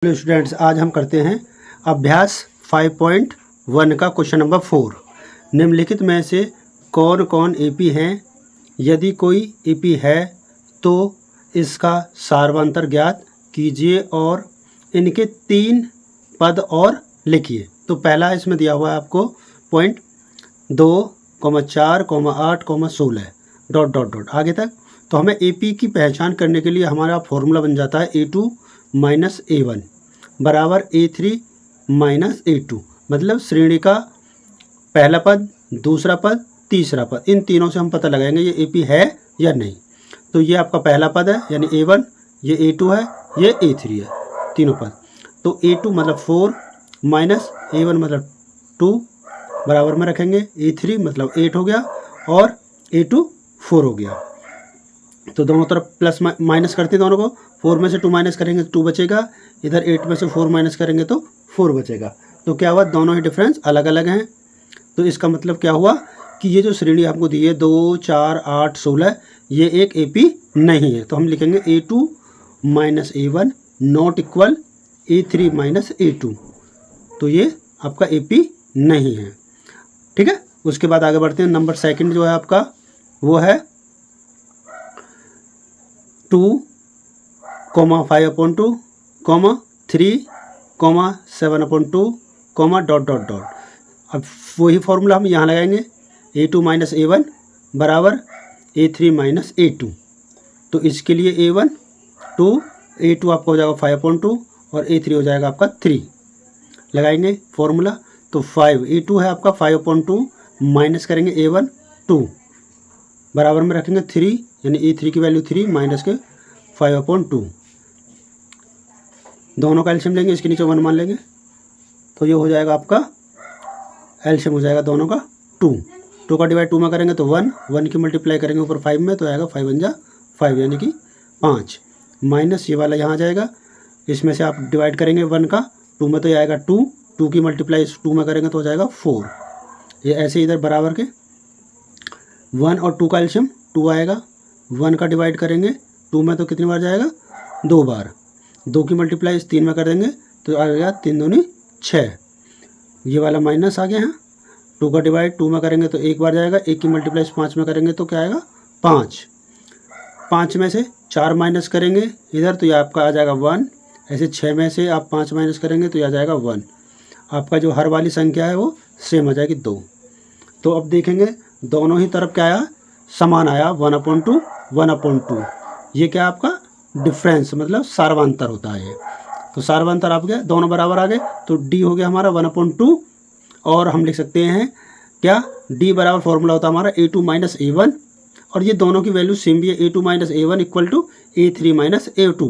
Hello students, आज हम करते हैं अभ्यास 5.1 का क्वेश्चन नंबर 4। निम्नलिखित में से कौन कौन एपी हैं? यदि कोई एपी है तो इसका सार्वंतर ज्ञात कीजिए और इनके 3 पद और लिखिए। तो पहला इसमें दिया हुआ है आपको पॉइंट 2, 4, 8, 16 डॉट डॉट डॉट आगे तक। तो हमें एपी की पहचान करने के लिए हमारा फॉर्मूला बन जाता है A2 माइनस A1 बराबर A3 माइनस A2। मतलब श्रेणी का पहला पद, दूसरा पद, तीसरा पद, इन तीनों से हम पता लगाएंगे ये एपी है या नहीं। तो ये आपका पहला पद है यानी A1, ये A2 है, ये A3 है, तीनों पद। तो A2 मतलब 4 माइनस A1 मतलब 2 बराबर में रखेंगे, A3 मतलब 8 हो गया और A2 4 हो गया। तो दोनों तरफ प्लस माइनस करते हैं दोनों को। 4 में से 2 माइनस करेंगे तो 2 बचेगा, इधर 8 में से 4 माइनस करेंगे तो 4 बचेगा। तो क्या हुआ, दोनों ही डिफरेंस अलग अलग हैं। तो इसका मतलब क्या हुआ कि ये जो श्रेणी आपको दी है 2, 4, 8, 16 ये एक एपी नहीं है। तो हम लिखेंगे A2 minus A1 not equal A3 minus A2। तो ये आपका एपी नहीं है। ठीक है, उसके बाद आगे बढ़ते हैं। नंबर सेकंड जो है आपका वो है 2, 5/2, 3, 7/2, डॉट डॉट डॉट। अब वही फॉर्मूला हम यहाँ लगाएंगे, A2 माइनस A1 बराबर A3 माइनस A2। तो इसके लिए A1 2, A2 आपका हो जाएगा 5/2 और A3 हो जाएगा आपका 3। लगाएंगे फॉर्मूला तो 5 A2 है आपका 5/2 माइनस करेंगे A1 2 बराबर में रखेंगे 3 यानी A3 की वैल्यू 3 माइनस के 5/2। दोनों का एलसीएम लेंगे, इसके नीचे 1 मान लेंगे। तो ये हो जाएगा आपका एलसीएम हो जाएगा दोनों का 2 का डिवाइड 2 में करेंगे तो 1 की मल्टीप्लाई करेंगे ऊपर 5 में तो आएगा 5 1 जा 5 यानी कि 5 माइनस ये वाला यहाँ जाएगा। इसमें से आप डिवाइड करेंगे 1 का 2 में तो ये आएगा 2 की मल्टीप्लाई 2 में करेंगे तो हो जाएगा 4। ये ऐसे इधर बराबर के 1 और 2 का एलसीएम 2 आएगा। 1 का डिवाइड करेंगे 2 में तो कितनी बार जाएगा 2 बार। 2 की मल्टीप्लाई 3 में कर देंगे तो आ गया 3 दूनी 6। ये वाला माइनस आ गया है। 2 का डिवाइड 2 में करेंगे तो 1 बार जाएगा। 1 की मल्टीप्लाई 5 में करेंगे तो क्या आएगा 5। 5 में से 4 माइनस करेंगे इधर तो ये आपका आ जाएगा 1। ऐसे 6 में से आप 5 माइनस करेंगे तो ये आ जाएगा 1। आपका जो हर वाली संख्या है वो सेम आ जाएगी 2। तो अब देखेंगे दोनों ही तरफ क्या आया, समान आया 1/2 1/2। ये क्या आपका डिफरेंस मतलब सार्वंतर होता है ये। तो सार्वंतर आप गया, दोनों बराबर आ गए तो D हो गया हमारा 1/2। और हम लिख सकते हैं क्या, D बराबर फॉर्मूला होता है हमारा A2 माइनस A1 और ये दोनों की वैल्यू सेम भी है। A2 minus A1 equal to A3 minus A2।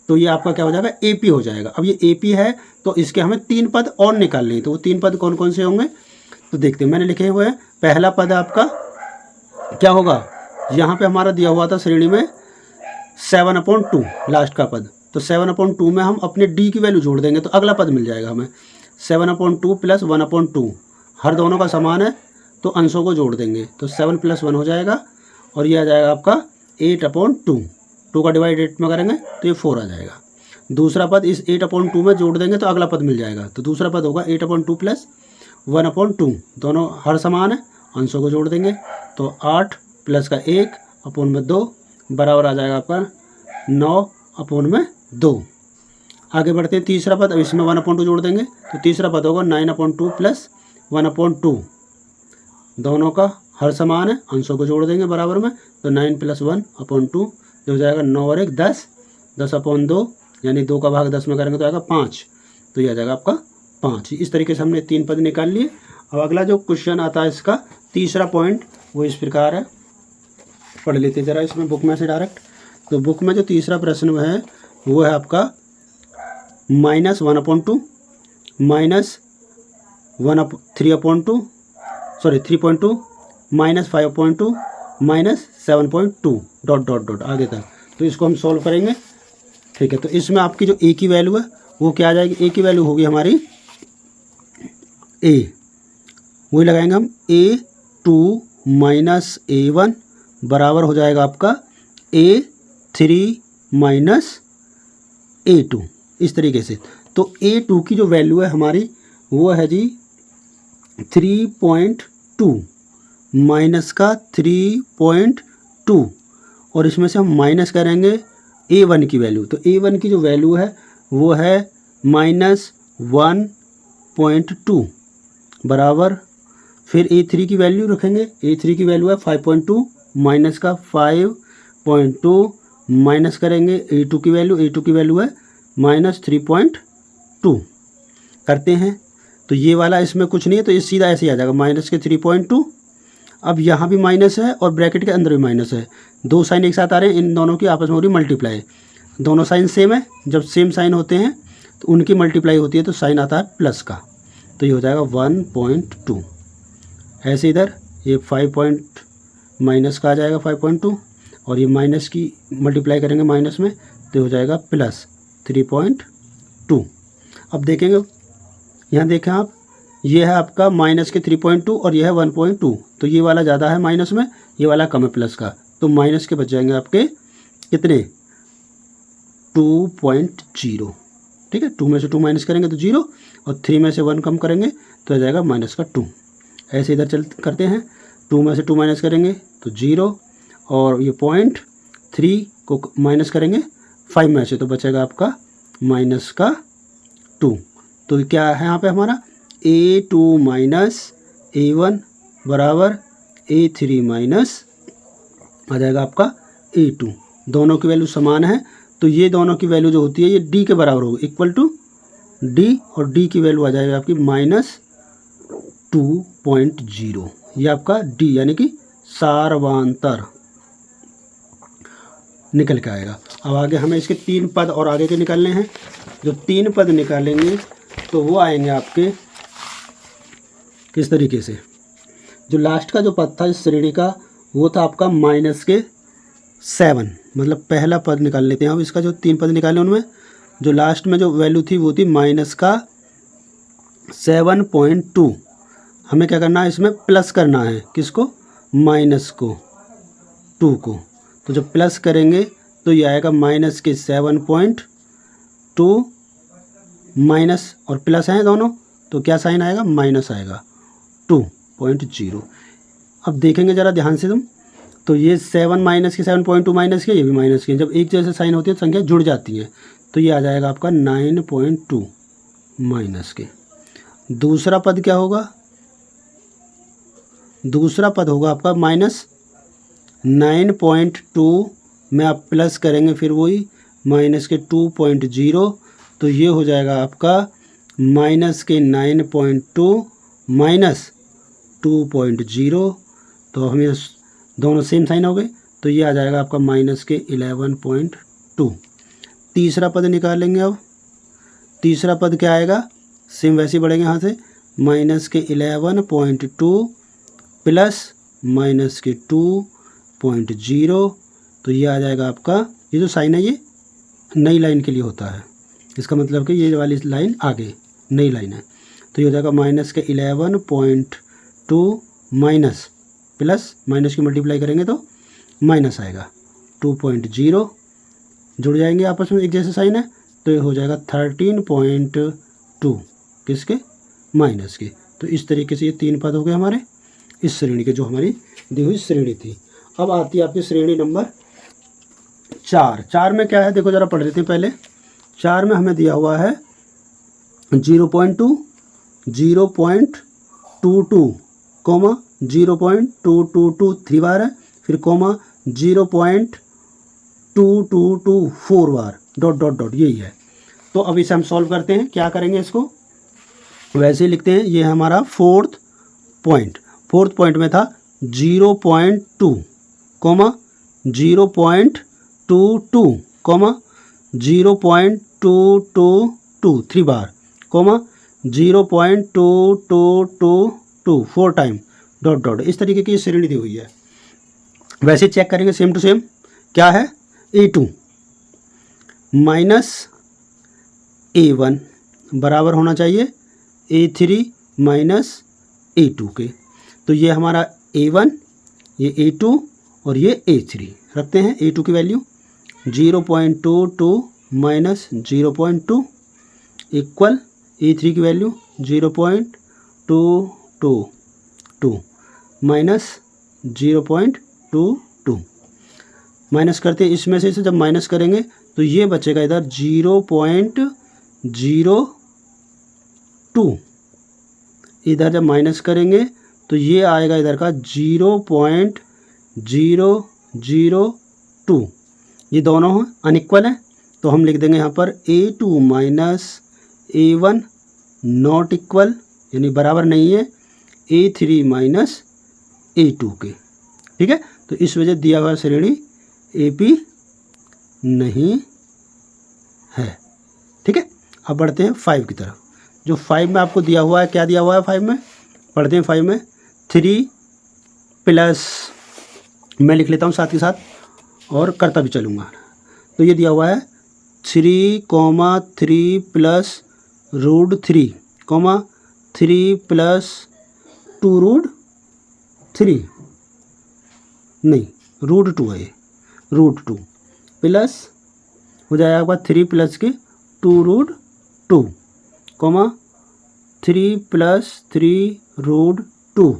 तो ये आपका क्या हो जाएगा AP हो जाएगा। अब ये AP है तो इसके हमें 3 पद और निकालने हैं। तो वो 3 पद कौन कौन से होंगे तो देखते हैं। मैंने लिखे हुए हैं, पहला पद आपका क्या होगा, यहाँ पे हमारा दिया हुआ था श्रेणी में 7/2 लास्ट का पद। तो 7/2 में हम अपने D की वैल्यू जोड़ देंगे तो अगला पद मिल जाएगा हमें 7/2 प्लस 1/2। हर दोनों का समान है तो अंशों को जोड़ देंगे तो 7 + 1 हो जाएगा और ये आ जाएगा आपका 8/2। 2 का डिवाइड 8 में करेंगे तो ये 4 आ जाएगा। दूसरा पद इस 8/2 में जोड़ देंगे तो अगला पद मिल जाएगा। तो दूसरा पद होगा 8/2 प्लस 1/2। दोनों हर समान है, अंशों को जोड़ देंगे तो 8 प्लस का 1/2 बराबर आ जाएगा आपका 9/2। आगे बढ़ते हैं तीसरा पद। अब इसमें 1/2 जोड़ देंगे तो तीसरा पद होगा 9/2 प्लस 1/2। दोनों का हर समान है, अंशों को जोड़ देंगे बराबर में तो 9 + 1/2 जो हो जाएगा 9 और 1 10, 10/2 यानी 2 का भाग 10 में करेंगे तो आएगा 5। तो यह आ जाएगा आपका 5। इस तरीके से हमने 3 पद निकाल लिए। अब अगला जो क्वेश्चन आता है इसका तीसरा पॉइंट वो इस प्रकार है, पढ़ लेते ज़रा इसमें बुक में से डायरेक्ट। तो बुक में जो तीसरा प्रश्न है वो है आपका -1/2 माइनस 3/2 3.2 -5/2 -7.2 डॉट डॉट डॉट आगे तक। तो इसको हम सॉल्व करेंगे। ठीक है, तो इसमें आपकी जो A की वैल्यू है वो क्या आ जाएगी, A की वैल्यू होगी हमारी A, वही लगाएंगे हम A2 माइनस A1 बराबर हो जाएगा आपका A3 माइनस A2। इस तरीके से। तो A2 की जो वैल्यू है हमारी वो है जी 3.2 माइनस का 3.2, और इसमें से हम माइनस करेंगे A1 की वैल्यू। तो A1 की जो वैल्यू है वो है -1.2 बराबर, फिर A3 की वैल्यू रखेंगे। A3 की वैल्यू है 5.2 माइनस का 5.2 माइनस करेंगे A2 की वैल्यू। A2 की वैल्यू है -3.2 करते हैं। तो ये वाला इसमें कुछ नहीं है, तो ये सीधा ऐसे ही आ जाएगा माइनस के 3.2। अब यहाँ भी माइनस है और ब्रैकेट के अंदर भी माइनस है, दो साइन एक साथ आ रहे हैं, इन दोनों की आपस में हो रही मल्टीप्लाई। दोनों साइन सेम है, जब सेम साइन होते हैं तो उनकी मल्टीप्लाई होती है तो साइन आता है प्लस का, तो ये हो जाएगा 1.2। ऐसे इधर ये 5 माइनस का आ जाएगा 5.2, और ये माइनस की मल्टीप्लाई करेंगे माइनस में तो हो जाएगा प्लस 3.2। अब देखेंगे, यहाँ देखें आप, ये है आपका माइनस के 3.2 और ये है 1.2, तो ये वाला ज़्यादा है माइनस में, ये वाला कम है प्लस का, तो माइनस के बच जाएंगे आपके कितने 2.0। ठीक है, 2 में से 2 माइनस करेंगे तो 0, और 3 में से 1 कम करेंगे तो आ जाएगा माइनस का 2। ऐसे इधर चल करते हैं, 2 में से 2 माइनस करेंगे तो 0, और ये 0.3 को माइनस करेंगे 5 में से तो बचेगा आपका माइनस का 2। तो क्या है यहाँ पे हमारा A2 माइनस A1 बराबर A3 माइनस आ जाएगा आपका A2। दोनों की वैल्यू समान है, तो ये दोनों की वैल्यू जो होती है ये D के बराबर होगी, इक्वल टू D, और D की वैल्यू आ जाएगी आपकी -2.0। ये आपका D यानी कि सार्वांतर निकल के आएगा। अब आगे हमें इसके 3 पद और आगे के निकालने हैं। जो 3 पद निकालेंगे तो वो आएंगे आपके किस तरीके से, जो लास्ट का जो पद था इस श्रेणी का वो था आपका माइनस के 7, मतलब पहला पद निकाल लेते हैं। अब इसका जो 3 पद निकाले उनमें जो लास्ट में जो वैल्यू थी वो थी माइनस का 7.2। हमें क्या करना है, इसमें प्लस करना है, किसको, माइनस को 2 को। तो जब प्लस करेंगे तो ये आएगा माइनस के 7.2 माइनस और प्लस हैं दोनों, तो क्या साइन आएगा, माइनस आएगा 2.0। अब देखेंगे ज़रा ध्यान से तुम, तो ये 7 माइनस के 7.2 माइनस के, ये भी माइनस के, जब एक जैसे साइन होती है संख्या जुड़ जाती है, तो ये आ जाएगा आपका 9.2 माइनस के। दूसरा पद क्या होगा, दूसरा पद होगा आपका माइनस 9.2 में आप प्लस करेंगे फिर वही माइनस के 2.0, तो ये हो जाएगा आपका माइनस के 9.2 माइनस 2.0। तो हमें दोनों सेम साइन हो गए, तो ये आ जाएगा आपका माइनस के 11.2। तीसरा पद निकालेंगे। अब तीसरा पद क्या आएगा, सेम वैसे ही बढ़ेंगे यहाँ से, माइनस के 11.2 प्लस माइनस के 2.0, तो ये आ जाएगा आपका, ये जो साइन है ये नई लाइन के लिए होता है, इसका मतलब कि ये वाली लाइन आगे नई लाइन है, तो ये हो जाएगा माइनस के 11.2 माइनस प्लस माइनस की मल्टीप्लाई करेंगे तो माइनस आएगा 2.0, जुड़ जाएंगे आपस में, एक जैसे साइन है, तो ये हो जाएगा 13.2 किसके, माइनस के। तो इस तरीके से ये 3 पद हो गए हमारे इस श्रेणी के, जो हमारी दी हुई श्रेणी थी। अब आती है आपकी श्रेणी नंबर 4। 4 में क्या है देखो ज़रा पढ़ लेते हैं पहले। 4 में हमें दिया हुआ है 0.2 0.22 कोमा 0.222 3 बार है, फिर comma 0.2224 bar dot dot dot, यही है। तो अब इसे हम सॉल्व करते हैं। क्या करेंगे, इसको वैसे ही लिखते हैं। ये है हमारा फोर्थ पॉइंट में था 0.2 कोमा 0.22 कोमा 0.222 3 बार कोमा 0.2222 4 टाइम डॉट डॉट, इस तरीके की श्रेणी दी हुई है। वैसे चेक करेंगे सेम टू सेम। क्या है, A2 माइनस A1 बराबर होना चाहिए A3 माइनस A2 के। तो ये हमारा A1, ये A2 और ये A3 रखते हैं। A2 की वैल्यू 0.22 माइनस 0.2 इक्वल E3 की वैल्यू 0.222 माइनस 0.22 माइनस करते इसमें से जब माइनस करेंगे तो ये बचेगा इधर 0.02। इधर जब माइनस करेंगे तो ये आएगा इधर का 0.002। ये दोनों अनइक्वल हैं तो हम लिख देंगे यहाँ पर A2 minus A1 not equal, यानी बराबर नहीं है A3 माइनस A2 के। ठीक है, तो इस वजह दिया हुआ श्रेणी AP नहीं है। ठीक है, अब बढ़ते हैं 5 की तरफ। जो 5 में आपको दिया हुआ है, क्या दिया हुआ है 5 में, पढ़ते हैं 5 में 3 प्लस, मैं लिख लेता हूँ साथ के साथ और करता भी चलूँगा। तो ये दिया हुआ है 3 प्लस रूट 3 प्लस 2 रूट 3, नहीं रूट 2 है ये, रूट 2 प्लस हो जाएगा आपका 3 प्लस के 2 root 2 3 plus 3 root 2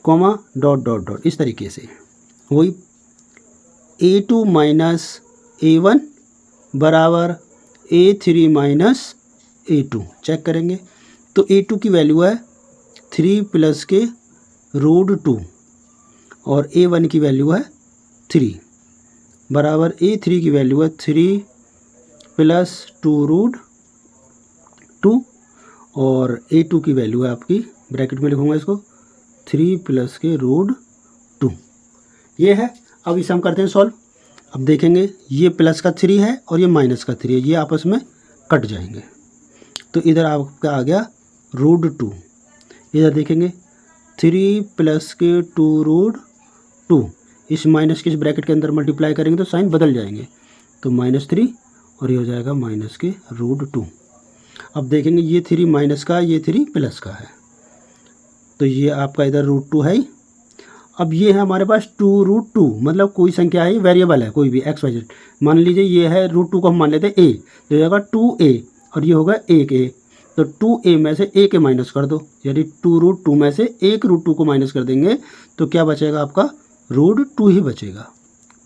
dot dot dot, इस तरीके से। वही A2 माइनस A1 बराबर A3 माइनस A2 चेक करेंगे तो A2 की वैल्यू है 3 प्लस के रूट 2 और A1 की वैल्यू है 3 बराबर A3 की वैल्यू है 3 प्लस 2 रूट 2 और A2 की वैल्यू है आपकी, ब्रैकेट में लिखूंगा इसको, 3 प्लस के रूट 2। ये है। अब इसे हम करते हैं सॉल्व। अब देखेंगे ये प्लस का 3 है और ये माइनस का 3 है, ये आपस में कट जाएंगे तो इधर आपका आ गया रूट 2। इधर देखेंगे 3 प्लस के 2 रूट 2, इस माइनस के इस ब्रैकेट के अंदर मल्टीप्लाई करेंगे तो साइन बदल जाएंगे तो -3 और ये हो जाएगा माइनस के रूट 2। अब देखेंगे ये 3 माइनस का, ये 3 प्लस का है तो ये आपका इधर रूट 2 है ही। अब ये है हमारे पास 2 रूट 2, मतलब कोई संख्या है, वेरिएबल है कोई भी एक्स वाई जेड। मान लीजिए ये है रूट 2 को हम मान लेते हैं a, तो ये होगा 2a और ये होगा 1a, तो 2a में से a के माइनस कर दो, यानी 2 रूट 2 में से 1 रूट 2 को माइनस कर देंगे तो क्या बचेगा आपका, रूट 2 ही बचेगा।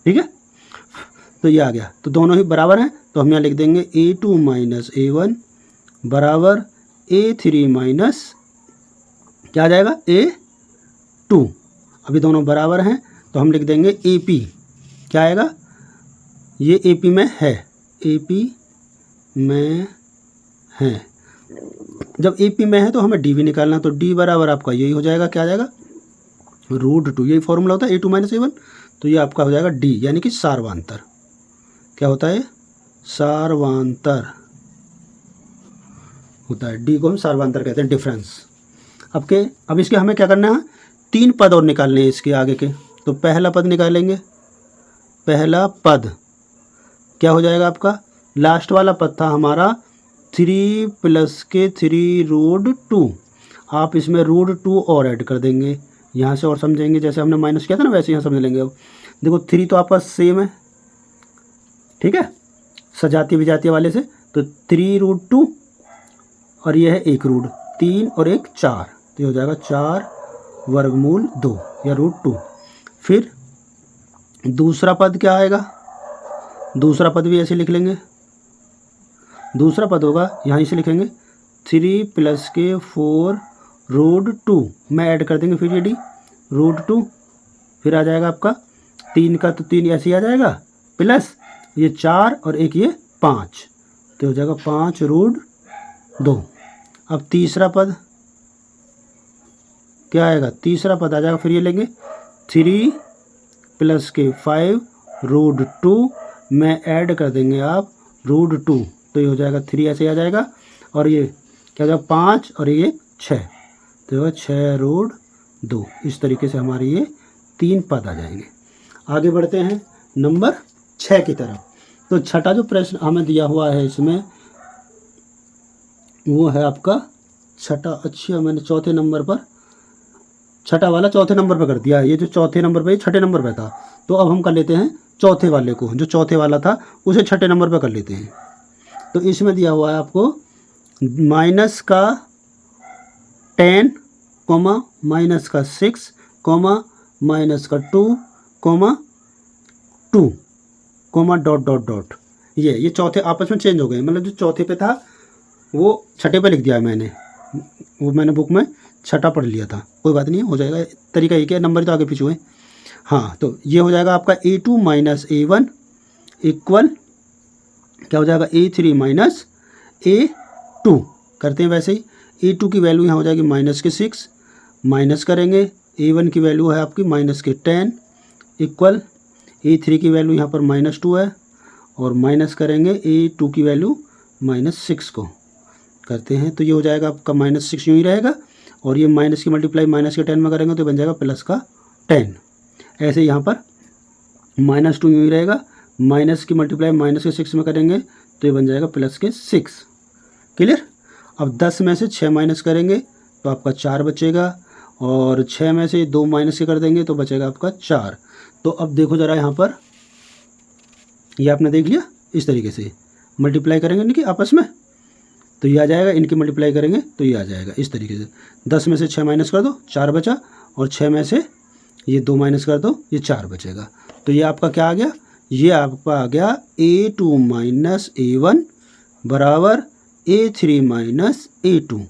ठीक है, तो ये आ गया, तो दोनों ही बराबर हैं तो हम यहाँ लिख देंगे A2 माइनस A1 बराबर A3 माइनस क्या आ जाएगा A2। अभी दोनों बराबर हैं तो हम लिख देंगे AP, क्या आएगा, ये AP में है, AP में है। जब AP में है तो हमें D भी निकालना, तो D बराबर आपका यही हो जाएगा, क्या आ जाएगा, रूट 2। यही फॉर्मूला होता है A2 माइनस A1, तो ये आपका हो जाएगा D, यानी कि सार्वांतर। क्या होता है, सार्वांतर होता है, D को हम सार्वांतर कहते हैं, डिफरेंस। अब इसके हमें क्या करना है, 3 पद और निकालने हैं इसके आगे के। तो पहला पद निकालेंगे, पहला पद क्या हो जाएगा आपका, लास्ट वाला पद था हमारा 3 प्लस के 3 रूट 2, आप इसमें रूट 2 और ऐड कर देंगे, यहाँ से और समझेंगे, जैसे हमने माइनस किया था ना वैसे यहाँ समझ लेंगे। अब देखो 3 तो आपका सेम है, ठीक है, सजातीय विजातीय वाले से, तो 3 रूट 2 और ये है 1 रूट 3 और 1 4, तो ये हो जाएगा 4 वर्गमूल 2 या रूट 2। फिर दूसरा पद क्या आएगा, दूसरा पद भी ऐसे लिख लेंगे, दूसरा पद होगा यहाँ से लिखेंगे 3 प्लस के 4 रूट 2 में ऐड कर देंगे, फिर ये D रूट 2, फिर आ जाएगा आपका 3 का, तो 3 ऐसे ही आ जाएगा, प्लस ये 4 और 1 ये 5, तो हो जाएगा 5 रूट 2। अब तीसरा पद क्या आएगा, तीसरा पद आ जाएगा, फिर ये लेंगे 3 प्लस के 5 रूट 2 में ऐड कर देंगे आप रूट 2, तो ये हो जाएगा 3 ऐसे आ जाएगा, और ये क्या हो जाएगा 5 और ये 6, तो ये 6 रूट 2। इस तरीके से हमारे ये 3 पद आ जाएंगे। आगे बढ़ते हैं नंबर 6 की तरफ। तो छठा जो प्रश्न हमें दिया हुआ है इसमें वो है आपका छठा, अच्छा मैंने चौथे नंबर पर, छठा वाला चौथे नंबर पर कर दिया है, ये जो चौथे नंबर पर, ये छठे नंबर पर था, तो अब हम कर लेते हैं चौथे वाले को, जो चौथे वाला था उसे छठे नंबर पर कर लेते हैं। तो इसमें दिया हुआ है आपको माइनस का 10 कोमा माइनस का 6 कोमा माइनस का 2 comma 2 comma dot dot dot. ये चौथे आपस में चेंज हो गए, मतलब जो चौथे पे था वो छठे पे लिख दिया मैंने, वो मैंने बुक में छठा पढ़ लिया था, कोई बात नहीं, हो जाएगा, तरीका एक है, नंबर तो आगे पीछे हुए। हाँ, तो ये हो जाएगा आपका A2 माइनस A1 इक्वल क्या हो जाएगा A3 माइनस A2। करते हैं वैसे ही, A2 की वैल्यू यहाँ हो जाएगी माइनस के 6, माइनस करेंगे A1 की वैल्यू है आपकी माइनस के 10 इक्वल A3 की वैल्यू यहाँ पर माइनस 2 है, और माइनस करेंगे A2 की वैल्यू माइनस 6 को करते हैं, तो ये हो जाएगा आपका माइनस 6 यूँ ही रहेगा, और ये माइनस की मल्टीप्लाई माइनस के 10 में करेंगे तो बन जाएगा प्लस का 10। ऐसे यहाँ पर माइनस 2 यूँ ही रहेगा, माइनस की मल्टीप्लाई माइनस के 6 में करेंगे तो ये बन जाएगा प्लस के 6। क्लियर। अब 10 में से 6 माइनस करेंगे तो आपका 4 बचेगा, और 6 में से 2 माइनस के कर देंगे तो बचेगा आपका 4। तो अब देखो ज़रा यहाँ पर, ये आपने देख लिया, इस तरीके से मल्टीप्लाई करेंगे इनकी आपस में तो ये आ जाएगा, इनकी मल्टीप्लाई करेंगे तो ये आ जाएगा इस तरीके से। 10 में से 6 माइनस कर दो 4 बचा, और 6 में से ये 2 माइनस कर दो ये 4 बचेगा। तो ये आपका क्या आ गया, ये आपका आ गया A2 माइनस A1 बराबर A3 माइनस A2,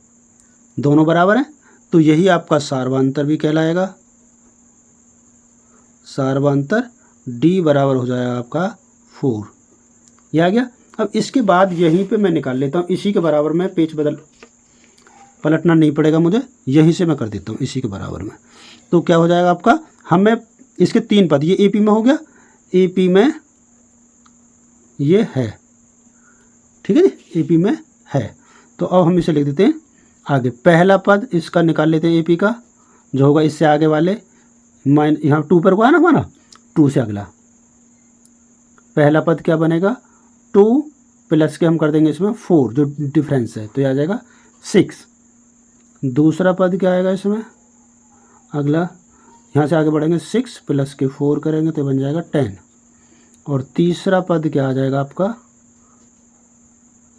दोनों बराबर हैं, तो यही आपका सार्वंतर भी कहलाएगा। सार्वंतर D बराबर हो जाएगा आपका 4। ये आ गया। अब इसके बाद यहीं पे मैं निकाल लेता हूँ, इसी के बराबर में पेज पलटना नहीं पड़ेगा मुझे, यहीं से मैं कर देता हूँ इसी के बराबर में। तो क्या हो जाएगा आपका, हमें इसके 3 पद, ये AP में हो गया, AP में ये है, ठीक है जी, AP में है। तो अब हम इसे लिख देते हैं आगे, पहला पद इसका निकाल लेते हैं AP का, जो होगा इससे आगे वाले यहाँ 2 पर हुआ ना हमारा, 2 से अगला पहला पद क्या बनेगा, 2 प्लस के हम कर देंगे इसमें 4 जो डिफरेंस है, तो ये आ जाएगा 6। दूसरा पद क्या आएगा इसमें, अगला यहाँ से आगे बढ़ेंगे 6 प्लस के 4 करेंगे तो बन जाएगा 10। और तीसरा पद क्या आ जाएगा आपका,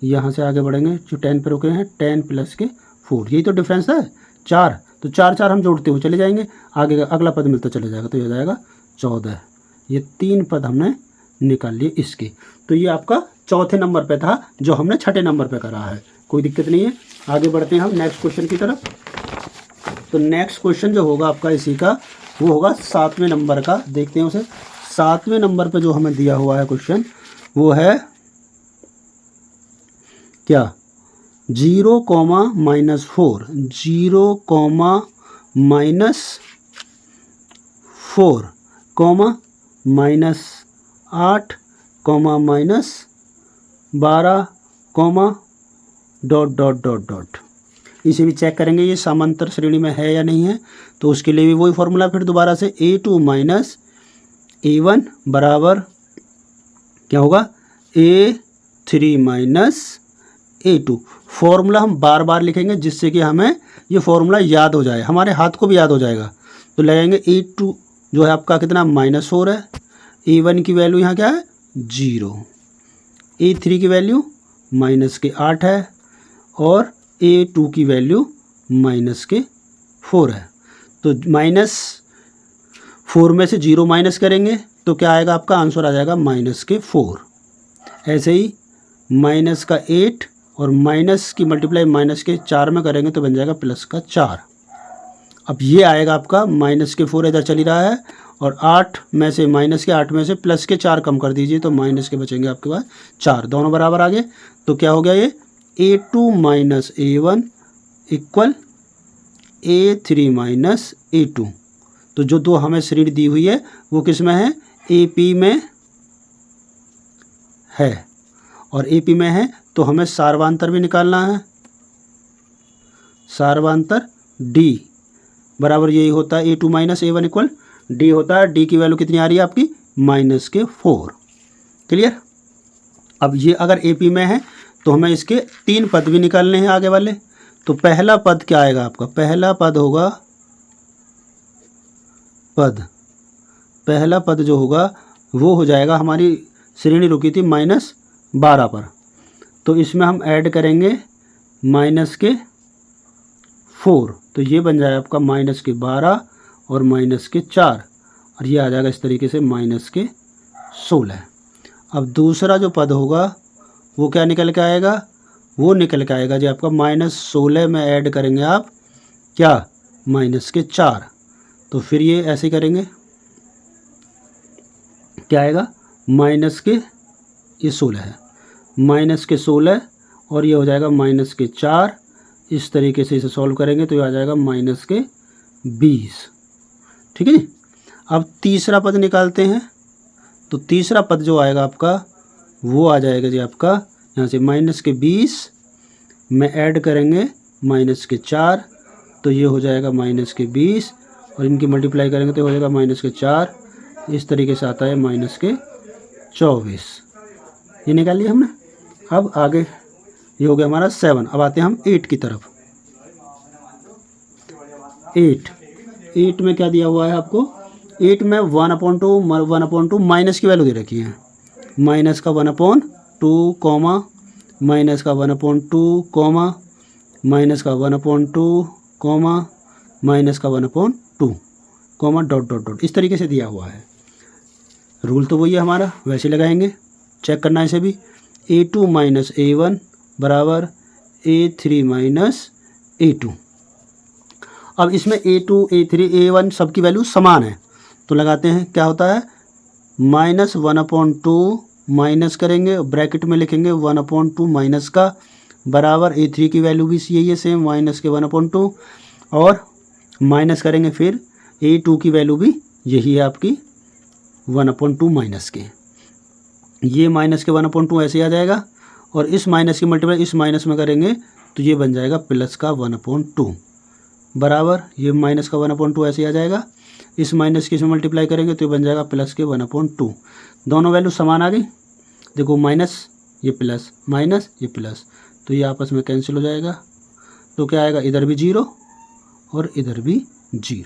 यहाँ से आगे बढ़ेंगे जो 10 पे रुके हैं 10 प्लस के 4, यही तो डिफरेंस है 4, तो 4 4 हम जोड़ते हुए चले जाएंगे, आगे अगला पद मिलता चले जाएगा, तो ये हो जाएगा 14। ये 3 पद हमने निकाल लिए इसके। तो ये आपका चौथे नंबर पे था जो हमने छठे नंबर पे करा है, कोई दिक्कत नहीं है। आगे बढ़ते हैं हम नेक्स्ट क्वेश्चन की तरफ। तो नेक्स्ट क्वेश्चन जो होगा आपका इसी का, वो होगा 7वें नंबर का, देखते हैं उसे। 7वें नंबर पे जो हमें दिया हुआ है क्वेश्चन वो है क्या, 0 comma minus 4, 0 comma minus 4 comma minus 8 comma minus 12 comma dot dot dot dot. इसे भी चेक करेंगे ये समांतर श्रेणी में है या नहीं है, तो उसके लिए भी वही फॉर्मूला फिर दोबारा से A2 माइनस A1 बराबर क्या होगा, A3 माइनस A2। फॉर्मूला हम बार बार लिखेंगे जिससे कि हमें ये फॉर्मूला याद हो जाए, हमारे हाथ को भी याद हो जाएगा। तो लगाएंगे A2 जो है आपका कितना -4 है, A1 की वैल्यू यहाँ क्या है 0, A3 की वैल्यू माइनस के 8 है, और A2 की वैल्यू माइनस के 4 है। तो -4 में से 0 माइनस करेंगे तो क्या आएगा, आपका आंसर आ जाएगा माइनस के 4। ऐसे ही माइनस का 8 और माइनस की मल्टीप्लाई माइनस के 4 में करेंगे तो बन जाएगा प्लस का 4। अब ये आएगा आपका माइनस के 4 इधर चल ही रहा है, और 8 में से माइनस के 8 में से प्लस के 4 कम कर दीजिए तो माइनस के बचेंगे आपके पास 4, दोनों बराबर आ गए। तो क्या हो गया, ये A2 minus A1 equal A3 minus A2। तो जो दो हमें श्रेणी दी हुई है वो किस में है, AP में है, और AP में है तो हमें सार्वांतर भी निकालना है। सार्वांतर D बराबर यही होता है A2 minus A1 equal D होता है, D की वैल्यू कितनी आ रही है आपकी माइनस के 4। क्लियर। अब ये अगर AP में है तो हमें इसके 3 पद भी निकालने हैं आगे वाले। तो पहला पद क्या आएगा आपका, पहला पद होगा पहला पद जो होगा वो हो जाएगा, हमारी श्रेणी रुकी थी -12 पर, तो इसमें हम ऐड करेंगे माइनस के 4, तो ये बन जाएगा आपका माइनस के 12 और माइनस के 4, और ये आ जाएगा इस तरीके से माइनस के 16। अब दूसरा जो पद होगा वो क्या निकल के आएगा, वो निकल के आएगा जी आपका -16 में ऐड करेंगे आप क्या, माइनस के 4, तो फिर ये ऐसे करेंगे, क्या आएगा माइनस के, ये 16 है, माइनस के 16 और ये हो जाएगा माइनस के 4। इस तरीके से इसे सॉल्व करेंगे तो ये आ जाएगा माइनस के 20। ठीक है जी। अब तीसरा पद निकालते हैं, तो तीसरा पद जो आएगा आपका वो आ जाएगा जी आपका यहाँ से माइनस के 20 में ऐड करेंगे माइनस के 4, तो ये हो जाएगा माइनस के 20 और इनकी मल्टीप्लाई करेंगे तो हो जाएगा माइनस के 4। इस तरीके से आता है माइनस के 24। ये निकाल लिया हमने। अब आगे ये हो गया हमारा 7। अब आते हैं हम 8 की तरफ। 8 में क्या दिया हुआ है आपको, 8 में 1/2 माइनस की वैल्यू दे रखी है, माइनस का 1/2 कॉमा माइनस का 1/2 कॉमा माइनस का 1/2 कॉमा माइनस का 1/2 कॉमा डॉट डॉट डॉट, इस तरीके से दिया हुआ है। रूल तो वही है हमारा, वैसे लगाएंगे, चेक करना है इसे भी। A2 माइनस A1 बराबर A3 माइनस A2। अब इसमें A2 A3 A1 सबकी वैल्यू समान है, तो लगाते हैं, क्या होता है -1/2 माइनस करेंगे, ब्रैकेट में लिखेंगे 1/2 माइनस का बराबर A3 की वैल्यू भी यही है सेम, माइनस के 1/2 और माइनस करेंगे फिर A2 की वैल्यू भी यही है आपकी 1/2 माइनस के। ये माइनस के 1/2 ऐसे आ जाएगा और इस माइनस की मल्टीप्लाई इस माइनस में करेंगे तो ये बन जाएगा प्लस का 1/2 बराबर, ये माइनस का 1/2 ऐसे आ जाएगा, इस माइनस की इसमें मल्टीप्लाई करेंगे तो ये बन जाएगा प्लस के 1/2। दोनों वैल्यू समान आ गई, देखो माइनस ये प्लस माइनस ये प्लस, तो ये आपस में कैंसिल हो जाएगा, तो क्या आएगा इधर भी 0 और इधर भी 0।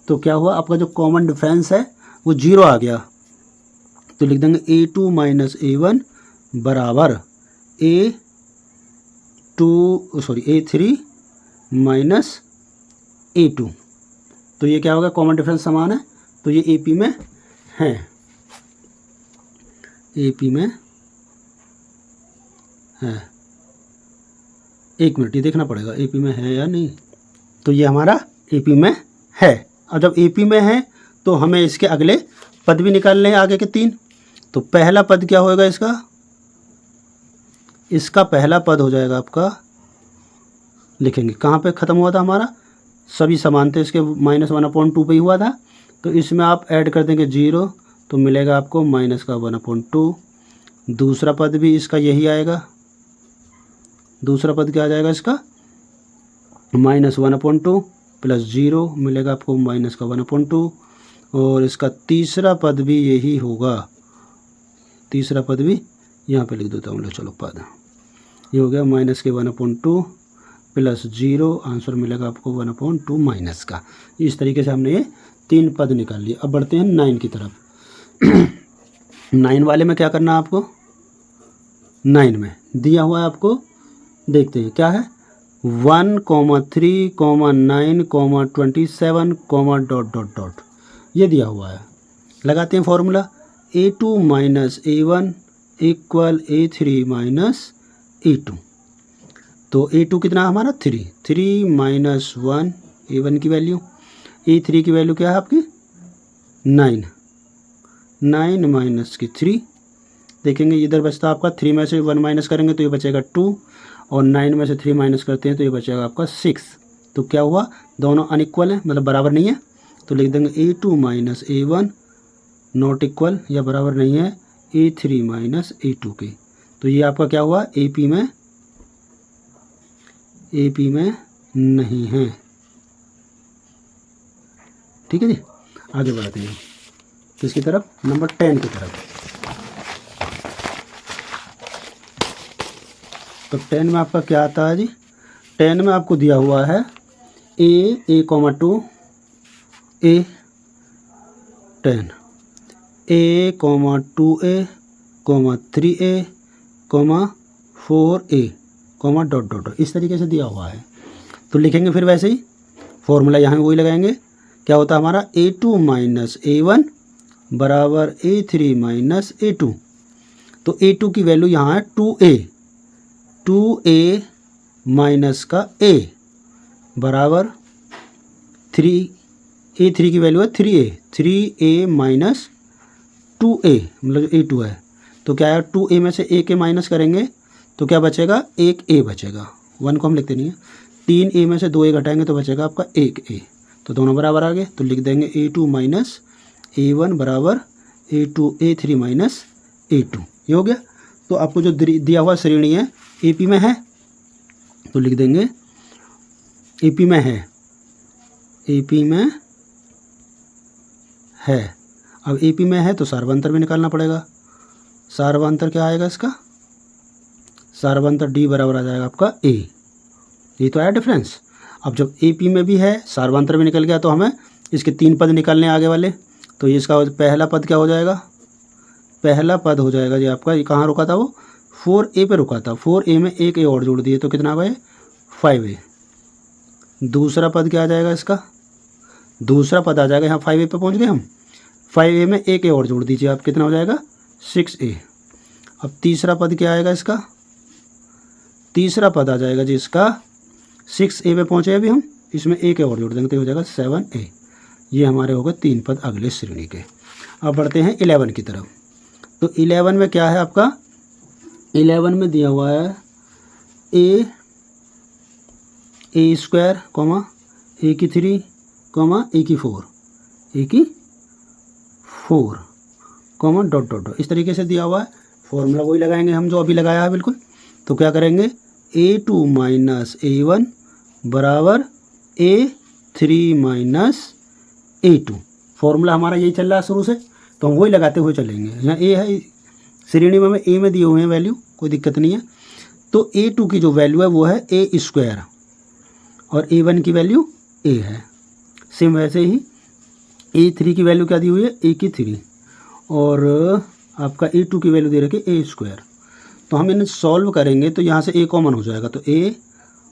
तो क्या हुआ आपका जो कॉमन डिफरेंस है वो 0 आ गया, तो लिख देंगे A2 माइनस A1 बराबर A3 माइनस A2। तो ये क्या होगा, कॉमन डिफरेंस समान है, तो ये AP में है, AP में है। एक मिनट ये देखना पड़ेगा AP में है या नहीं। तो ये हमारा AP में है, और जब AP में है तो हमें इसके अगले पद भी निकालने हैं, आगे के 3। तो पहला पद क्या होएगा इसका पहला पद हो जाएगा आपका, लिखेंगे कहाँ पे ख़त्म हुआ था हमारा, सभी समान थे, इसके -1/2 पे ही हुआ था, तो इसमें आप ऐड कर देंगे 0, तो मिलेगा आपको माइनस का 1/2। दूसरा पद भी इसका यही आएगा, दूसरा पद क्या आ जाएगा इसका -1/2 प्लस 0 मिलेगा आपको माइनस का 1/2, और इसका तीसरा पद भी यही होगा, तीसरा पद भी यहाँ पे लिख देता हूँ, चलो पद ये हो गया माइनस के 1/2 प्लस 0, आंसर मिलेगा आपको 1/2 माइनस का। इस तरीके से हमने ये 3 पद निकाल लिए। अब बढ़ते हैं 9 की तरफ। 9 वाले में क्या करना है आपको, 9 में दिया हुआ है आपको, देखते हैं क्या है, 1, 3, 9, 27, डॉट डॉट डॉट, ये दिया हुआ है। लगाते हैं formula, A2 minus A1 equal A3 minus A2। तो A2 कितना हमारा 3 माइनस 1 A1 की वैल्यू, A3 की वैल्यू क्या है आपकी 9 माइनस की 3, देखेंगे इधर बचता आपका 3 में से 1 माइनस करेंगे तो ये बचेगा 2, और 9 में से 3 माइनस करते हैं तो ये बचेगा आपका 6। तो क्या हुआ, दोनों अनइक्वल है, मतलब बराबर नहीं है, तो लिख देंगे A2 minus A1 not equal या बराबर नहीं है A3 माइनस A2 के। तो ये आपका क्या हुआ, AP में नहीं है। ठीक है जी, आगे बढ़ते हैं किसकी तरफ, नंबर 10 की तरफ। तो 10 में आपका क्या आता है जी, 10 में आपको दिया हुआ है A, 2 A 10, A, 2A, 3A, 4a comma dot dot dot, इस तरीके से दिया हुआ है। तो लिखेंगे फिर वैसे ही फॉर्मूला यहाँ वही लगाएंगे। क्या होता है हमारा a2 माइनस a1 बराबर a3 माइनस a2। तो a2 की वैल्यू यहाँ है 2a माइनस का a बराबर 3a3 की वैल्यू है 3a माइनस 2a मतलब a2 है। तो क्या है 2a में से a के माइनस करेंगे तो क्या बचेगा, 1a बचेगा, 1 को हम लिखते नहीं है। 3a में से 2a घटाएंगे तो बचेगा आपका 1a। तो दोनों बराबर आ गए, तो लिख देंगे a2 माइनस a1 बराबर a3 माइनस a2। ये हो गया। तो आपको जो दिया हुआ श्रेणी है AP में है तो लिख देंगे AP में है, AP में है। अब AP में है तो सार्वंतर भी निकालना पड़ेगा। सार्वंतर क्या आएगा इसका, सार्वंतर D बराबर आ जाएगा आपका A। ये तो आया डिफरेंस। अब जब AP में भी है सार्वंतर भी निकल गया तो हमें इसके 3 पद निकालने आगे वाले। तो ये इसका पहला पद क्या हो जाएगा, पहला पद हो जाएगा जी आपका, ये कहाँ रुका था वो 4a पे रुका था, 4a में एक a और जोड़ दिए तो कितना भाई 5a। दूसरा पद क्या आ जाएगा इसका, दूसरा पद आ जाएगा यहाँ 5a पे पहुँच गए हम, 5a में एक a और जोड़ दीजिए आप, कितना हो जाएगा 6a। अब तीसरा पद क्या आएगा इसका, तीसरा पद आ जाएगा जी इसका 6a पे पहुँचे अभी हम, इसमें एक a और जोड़ देंगे तो हो जाएगा 7a। ये हमारे हो गए 3 पद अगले श्रेणी के। अब बढ़ते हैं 11 की तरफ। तो 11 में क्या है आपका, 11 में दिया हुआ है a स्क्वायर कॉमा a की 3 कॉमा a की 4 कॉमा डॉट डॉट डॉट, इस तरीके से दिया हुआ है। फॉर्मूला वही लगाएंगे हम जो अभी लगाया है बिल्कुल। तो क्या करेंगे a2 माइनस a1 बराबर a3 माइनस a2। फॉर्मूला हमारा यही चल रहा है शुरू से, तो हम वही लगाते हुए चलेंगे। यहाँ a है श्रेणी में a में दिए हुए हैं वैल्यू, कोई दिक्कत नहीं है। तो a2 की जो वैल्यू है वो है a स्क्वायर और a1 की वैल्यू a है। सेम वैसे ही a3 की वैल्यू क्या दी हुई है a की 3 और आपका a2 की वैल्यू दे रखी है a स्क्वायर। तो हम इन्हें सॉल्व करेंगे तो यहाँ से a कॉमन हो जाएगा, तो a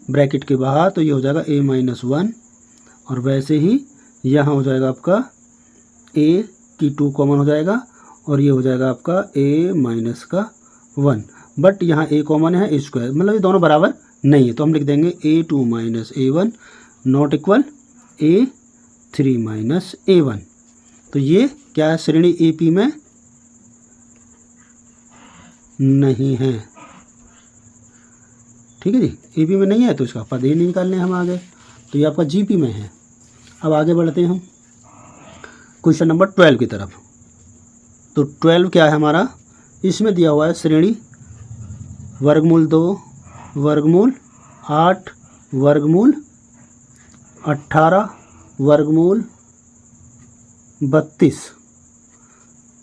ब्रैकेट के बाहर तो ये हो जाएगा a माइनस 1 और वैसे ही यहाँ हो जाएगा आपका a की 2 कॉमन हो जाएगा और ये हो जाएगा आपका a माइनस का 1। बट यहाँ a कॉमन है a स्क्वायर, मतलब ये दोनों बराबर नहीं है, तो हम लिख देंगे a2 minus a1 not equal a3 minus a1। तो ये क्या है श्रेणी AP में नहीं है, ठीक है जी। AP में नहीं है तो इसका पद ही नहीं निकालने हम आगे, तो ये आपका GP में है। अब आगे बढ़ते हैं हम क्वेश्चन नंबर 12 की तरफ। तो 12 क्या है हमारा, इसमें दिया हुआ है श्रेणी वर्गमूल 2 वर्गमूल 8 वर्गमूल 18 वर्गमूल 32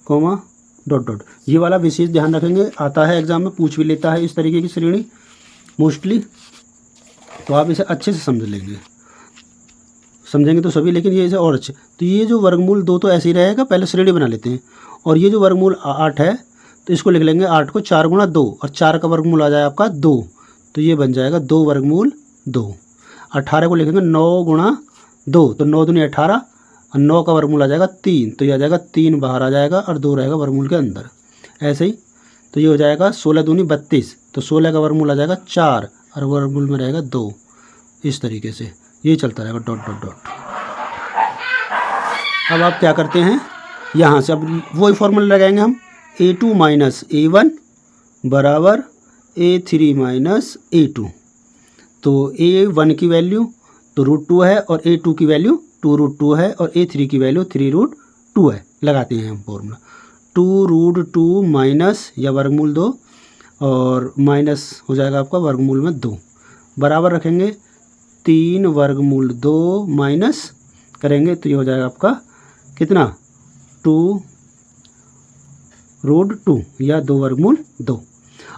कॉमा डॉट डॉट। ये वाला विशेष ध्यान रखेंगे, आता है एग्जाम में, पूछ भी लेता है इस तरीके की श्रेणी मोस्टली, तो आप इसे अच्छे से समझ लेंगे, समझेंगे तो सभी, लेकिन ये इसे और अच्छे। तो ये जो वर्गमूल 2 तो ऐसे ही रहेगा, पहले श्रेणी बना लेते हैं। और ये जो वर्गमूल 8 है तो इसको लिख लेंगे 8 को 4 गुणा 2 और 4 का वर्गमूल आ जाए आपका 2, तो ये बन जाएगा 2 वर्गमूल 2। 18 को लिखेंगे 9 गुणा 2 तो 9 दूनी 18 और 9 का वर्गमूल आ जाएगा 3, तो ये आ जाएगा 3 बाहर आ जाएगा और 2 रहेगा वर्गमूल के अंदर। ऐसे ही तो ये हो जाएगा 16 दूनी 32, तो 16 का वर्गमूल आ जाएगा 4 और वर्गमूल में रहेगा 2। इस तरीके से ये चलता रहेगा डॉट डॉट डॉट। अब आप क्या करते हैं, यहाँ से अब वही फॉर्मूला लगाएंगे हम, a2 माइनस a1 बराबर a3 माइनस a2। तो a1 की वैल्यू तो √2 है और a2 की वैल्यू 2√2 है और a3 की वैल्यू 3√2 है। लगाते हैं हम फॉर्मूला, 2√2 माइनस या वर्गमूल 2 और माइनस हो जाएगा आपका वर्गमूल में 2, बराबर रखेंगे 3 वर्गमूल 2 माइनस करेंगे तो ये हो जाएगा आपका कितना 2√2 या 2 वर्गमूल 2।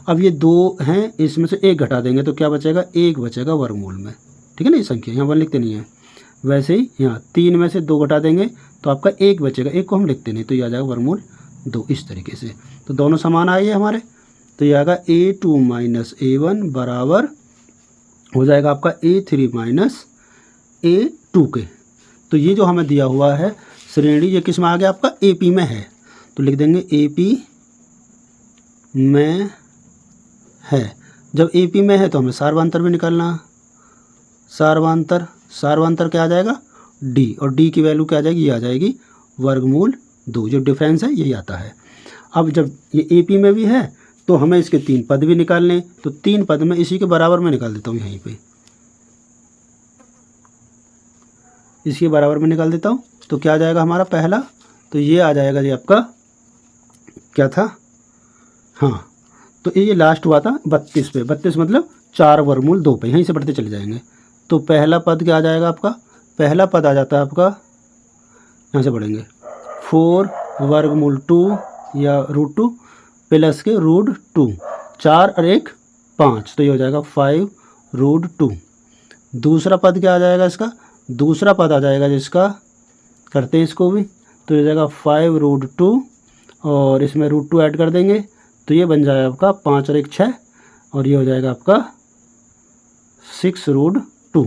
अब ये 2 हैं, इसमें से 1 घटा देंगे तो क्या बचेगा, 1 बचेगा वर्गमूल में, ठीक है ना। ये संख्या यहाँ 1 लिखते नहीं है, वैसे ही यहाँ 3 में से 2 घटा देंगे तो आपका 1 बचेगा, 1 को हम लिखते नहीं, तो ये आ जाएगा वर्गमूल 2। इस तरीके से तो दोनों समान आए हमारे, तो ये आएगा A2 माइनस A1 बराबर हो जाएगा आपका A3 माइनस A2 के। तो ये जो हमें दिया हुआ है श्रेणी ये किस में आ गया आपका AP में है, तो लिख देंगे AP में है। जब AP में है तो हमें सार्वंतर भी निकालना है। सार्वंतर क्या आ जाएगा D, और D की वैल्यू क्या आ जाएगी, ये आ जाएगी वर्गमूल 2। जो डिफरेंस है यही आता है। अब जब ये AP में भी है तो हमें इसके 3 पद भी निकालने, तो 3 पद में इसी के बराबर में निकाल देता हूँ, यहीं पे इसके बराबर में निकाल देता हूँ। तो क्या आ जाएगा हमारा पहला, तो ये आ जाएगा जी आपका क्या था, हाँ तो ये लास्ट हुआ था 32 पे। 32 मतलब 4 वर्गमूल 2 पे, यहीं से बढ़ते चले जाएंगे। तो पहला पद क्या आ जाएगा आपका, पहला पद आ जाता है आपका, यहाँ से बढ़ेंगे 4 वर्गमूल 2 या √2 प्लस के √2, 4 और 1 5, तो ये हो जाएगा 5 √2। दूसरा पद क्या आ जाएगा इसका, दूसरा पद आ जाएगा जिसका, करते हैं इसको भी, तो ये हो जाएगा 5 √2 और इसमें √2 ऐड कर देंगे तो ये बन जाएगा आपका 5 और 1 6, और ये हो जाएगा आपका 6 √2।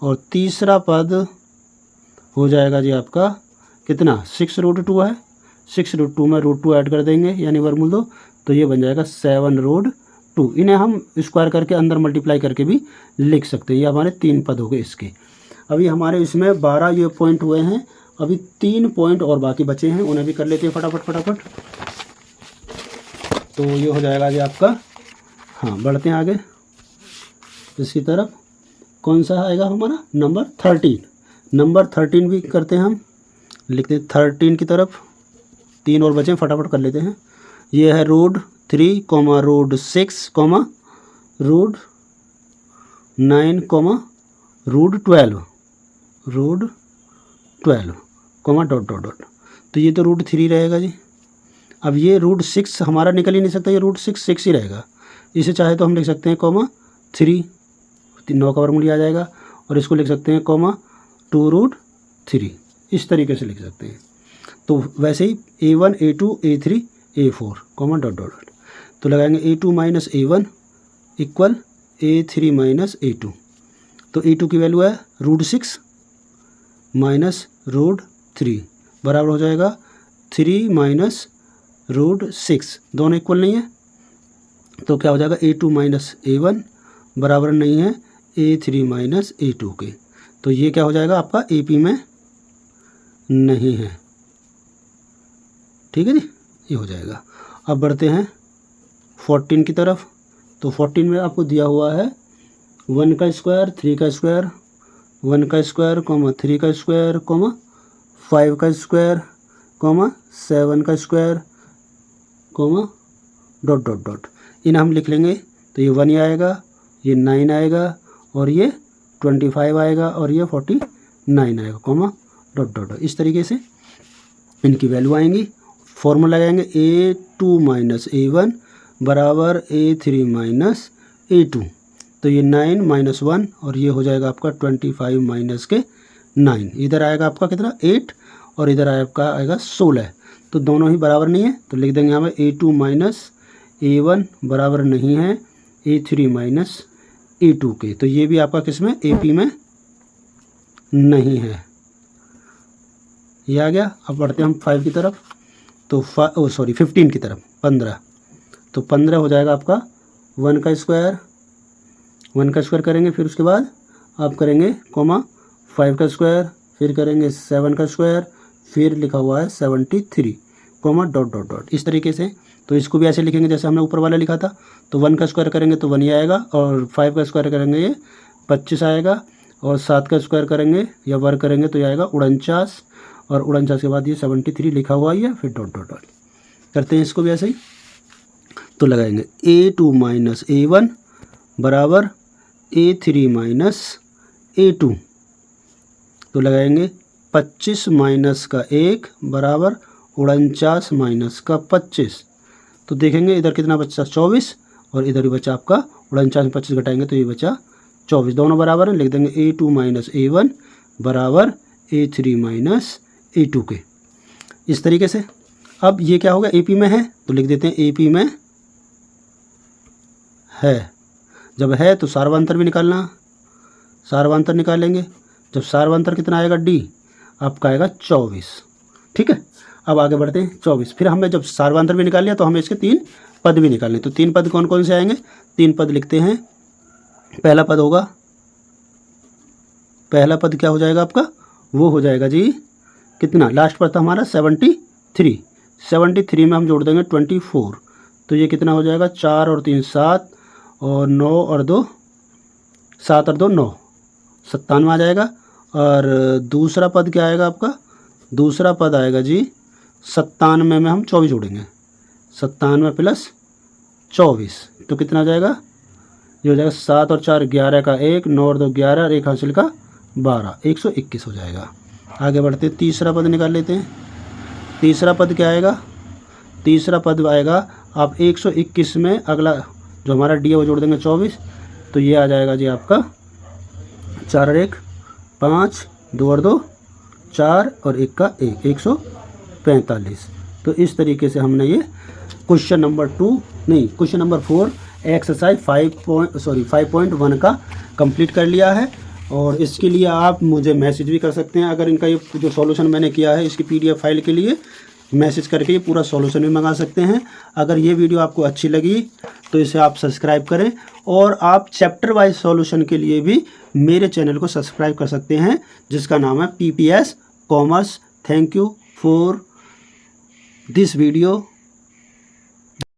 और तीसरा पद हो जाएगा जी आपका कितना, 6 √2 है, 6 √2 में √2 ऐड कर देंगे यानी वर्गमूल 2, तो ये बन जाएगा 7 √2। इन्हें हम स्क्वायर करके अंदर मल्टीप्लाई करके भी लिख सकते हैं। ये हमारे 3 पद हो गए इसके। अभी हमारे इसमें 12 ये पॉइंट हुए हैं, अभी 3 पॉइंट और बाकी बचे हैं, उन्हें भी कर लेते हैं फटाफट। तो ये हो जाएगा जी आपका, हाँ बढ़ते हैं आगे इसकी तरफ। कौन सा आएगा हमारा नंबर 13, नंबर 13 भी करते हैं हम, लिखते हैं 13 की तरफ। 3 और बचे, फटाफट कर लेते हैं। ये है √3, √6, √9, √12, डॉट। तो ये तो √3 रहेगा जी। अब ये √6 हमारा निकल ही नहीं सकता, ये √6 ही रहेगा। इसे चाहे तो हम लिख सकते हैं 3, 9 का वर्गमूल आ जाएगा, और इसको लिख सकते हैं 2√3, इस तरीके से लिख सकते हैं। तो वैसे ही A1 A2 A3 A4, dot. तो लगाएंगे A2 minus A1 equal A3 minus A2। तो A2 की वैल्यू है √6 माइनस √3 बराबर हो जाएगा 3 माइनस √6, दोनों इक्वल नहीं है, तो क्या हो जाएगा A2 माइनस A1 बराबर नहीं है A3 माइनस A2 के। तो ये क्या हो जाएगा आपका AP में नहीं है, ठीक है जी, ये हो जाएगा। अब बढ़ते हैं 14 की तरफ। तो 14 में आपको दिया हुआ है 1 का स्क्वायर, 3 का स्क्वायर, 1 का स्क्वायर, 3 का स्क्वायर, 5 का स्क्वायर, 7 का स्क्वायर, डॉट। इन्हें हम लिख लेंगे तो ये 1 आएगा, ये 9 आएगा, और ये 25 आएगा, और ये 49 आएगा, डॉट। इस तरीके से इनकी वैल्यू आएंगी। फॉर्मूला लगाएंगे A2 माइनस A1 बराबर A3 माइनस A2। तो ये 9 माइनस 1, और ये हो जाएगा आपका 25 माइनस के 9। इधर आएगा आपका कितना 8, और इधर आपका आएगा 16। तो दोनों ही बराबर नहीं है, तो लिख देंगे हमें A2 माइनस A1 बराबर नहीं है A3 माइनस A2 के। तो ये भी आपका किस में AP में नहीं है, ये आ गया। अब बढ़ते हैं हम 5 की तरफ। तो 15 की तरफ, 15। तो 15 हो जाएगा आपका 1 का स्क्वायर करेंगे, फिर उसके बाद आप करेंगे 5 का स्क्वायर, फिर करेंगे 7 का स्क्वायर, फिर लिखा हुआ है 73, डॉट। इस तरीके से। तो इसको भी ऐसे लिखेंगे जैसे हमने ऊपर वाला लिखा था। तो 1 का स्क्वायर करेंगे तो 1 ही आएगा, और 5 का स्क्वायर करेंगे ये 25 आएगा, और 7 का स्क्वायर करेंगे या वर्ग करेंगे तो ये आएगा 49, और 49 के बाद ये 73 लिखा हुआ है, फिर डॉट। करते हैं इसको भी ऐसे ही। तो लगाएंगे A2 माइनस A1 बराबर A3 माइनस A2। तो लगाएंगे 25 माइनस का 1 बराबर 49 माइनस का 25। तो देखेंगे इधर कितना बचा 24, और इधर भी बचा आपका 49 में 25 घटाएंगे तो ये बचा 24, दोनों बराबर हैं। लिख देंगे A2 माइनस A1 बराबर A3 माइनस A2 के, इस तरीके से। अब ये क्या होगा AP में है, तो लिख देते हैं AP में है। जब है तो सार्वंतर भी निकालना, सार्वंतर निकालेंगे। जब सार्वंतर कितना आएगा डी, आपका आएगा 24। ठीक है, अब आगे बढ़ते हैं 24। फिर हमें जब सार्वंतर भी निकाल लिया तो हमें इसके 3 पद भी निकालने। तो 3 पद कौन कौन से आएंगे, 3 पद लिखते हैं। पहला पद होगा, पहला पद क्या हो जाएगा आपका, वो हो जाएगा जी कितना, लास्ट पद था हमारा 73। 73 में हम जोड़ देंगे 24, तो ये कितना हो जाएगा, 4 और 3 7 और 9 और 2 7 और 2 9, 97 आ जाएगा। और दूसरा पद क्या आएगा आपका, दूसरा पद आएगा जी 97 में हम 24 जोड़ेंगे, 97 प्लस 24 तो कितना आ जाएगा, ये हो जाएगा 7 और 4 11 का 1, 9 और 2 11 और 1 हासिल का 12, 121 हो जाएगा। आगे बढ़ते तीसरा पद निकाल लेते हैं। तीसरा पद क्या आएगा, तीसरा पद आएगा आप 121 में अगला जो हमारा डी है वो जोड़ देंगे 24, तो ये आ जाएगा जी आपका 4 और 1 5, 2 और 2 4 और 1 का 1, 145। तो इस तरीके से हमने ये क्वेश्चन नंबर 4 एक्सरसाइज 5.1 का कंप्लीट कर लिया है। और इसके लिए आप मुझे मैसेज भी कर सकते हैं। अगर इनका ये जो सॉल्यूशन मैंने किया है इसकी PDF फाइल के लिए मैसेज करके ये पूरा सॉल्यूशन भी मंगा सकते हैं। अगर ये वीडियो आपको अच्छी लगी तो इसे आप सब्सक्राइब करें, और आप चैप्टर वाइज सॉल्यूशन के लिए भी मेरे चैनल को सब्सक्राइब कर सकते हैं जिसका नाम है PPS commerce. Thank you for this video.